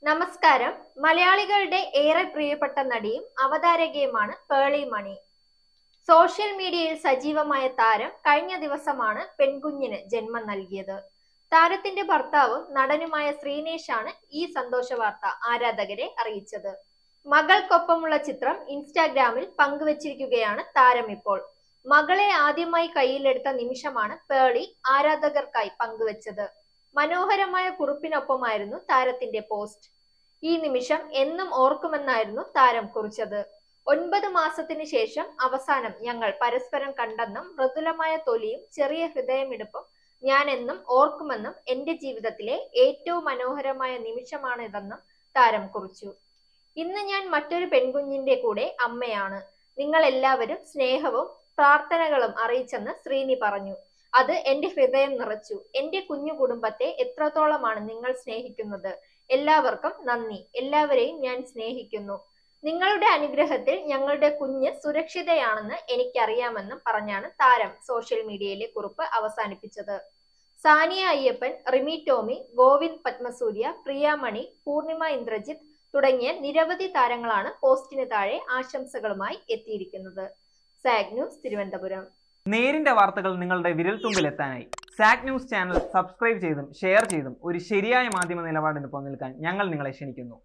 നമസ്കാരം. മലയാളികളുടെ ഏറെ പ്രിയപ്പെട്ട നടിയും അവതാരകയുമാണ് പേളി മണി. സോഷ്യൽ മീഡിയയിൽ സജീവമായ താരം കഴിഞ്ഞ ദിവസമാണ് പെൺകുഞ്ഞിന് ജന്മം നൽകിയത്. താരത്തിന്റെ ഭർത്താവും നടനുമായ ശ്രീനേഷാണ് ഈ സന്തോഷ വാർത്ത ആരാധകരെ അറിയിച്ചത്. മകൾക്കൊപ്പമുള്ള ചിത്രം ഇൻസ്റ്റാഗ്രാമിൽ പങ്കുവച്ചിരിക്കുകയാണ് താരം ഇപ്പോൾ. മകളെ ആദ്യമായി കയ്യിലെടുത്ത നിമിഷമാണ് പേളി ആരാധകർക്കായി പങ്കുവച്ചത്. മനോഹരമായ കുറിപ്പിനൊപ്പമായിരുന്നു താരത്തിന്റെ പോസ്റ്റ്. ഈ നിമിഷം എന്നും ഓർക്കുമെന്നായിരുന്നു താരം കുറിച്ചത്. 9 മാസത്തിന് ശേഷം അവസാനം ഞങ്ങൾ പരസ്പരം കണ്ടെന്നും മൃദുലമായ തൊലിയും ചെറിയ ഹൃദയമിടിപ്പും ഞാൻ എന്നും ഓർക്കുമെന്നും എന്റെ ജീവിതത്തിലെ ഏറ്റവും മനോഹരമായ നിമിഷമാണിതെന്നും താരം കുറിച്ചു. ഇന്ന് ഞാൻ മറ്റൊരു പെൺകുഞ്ഞിന്റെ കൂടെ അമ്മയാണ്. നിങ്ങൾ എല്ലാവരും സ്നേഹവും പ്രാർത്ഥനകളും അറിയിച്ചെന്ന് ശ്രീനി പറഞ്ഞു. അത് എന്റെ ഹൃദയം നിറച്ചു. എന്റെ കുഞ്ഞു കുടുംബത്തെ എത്രത്തോളമാണ് നിങ്ങൾ സ്നേഹിക്കുന്നത്. എല്ലാവർക്കും നന്ദി. എല്ലാവരെയും ഞാൻ സ്നേഹിക്കുന്നു. നിങ്ങളുടെ അനുഗ്രഹത്തിൽ ഞങ്ങളുടെ കുഞ്ഞ് സുരക്ഷിതയാണെന്ന് എനിക്കറിയാമെന്നും പറഞ്ഞാണ് താരം സോഷ്യൽ മീഡിയയിലെ കുറിപ്പ് അവസാനിപ്പിച്ചത്. സാനിയ അയ്യപ്പൻ, റിമി ടോമി, ഗോവിന്ദ് പത്മസൂര്യ, പ്രിയ മണി, പൂർണിമ ഇന്ദ്രജിത്ത് തുടങ്ങിയ നിരവധി താരങ്ങളാണ് പോസ്റ്റിന് താഴെ ആശംസകളുമായി എത്തിയിരിക്കുന്നത്. Zag news, Thiruvananthapuram. നേരിന്റെ വാർത്തകൾ നിങ്ങളുടെ വിരൽത്തുമ്പിലെത്താനായി സാഗ് ന്യൂസ് ചാനൽ സബ്സ്ക്രൈബ് ചെയ്തും ഷെയർ ചെയ്തും ഒരു ശരിയായ മാധ്യമ നിലപാടിന് നിൽക്കാൻ ഞങ്ങൾ നിങ്ങളെ ക്ഷണിക്കുന്നു.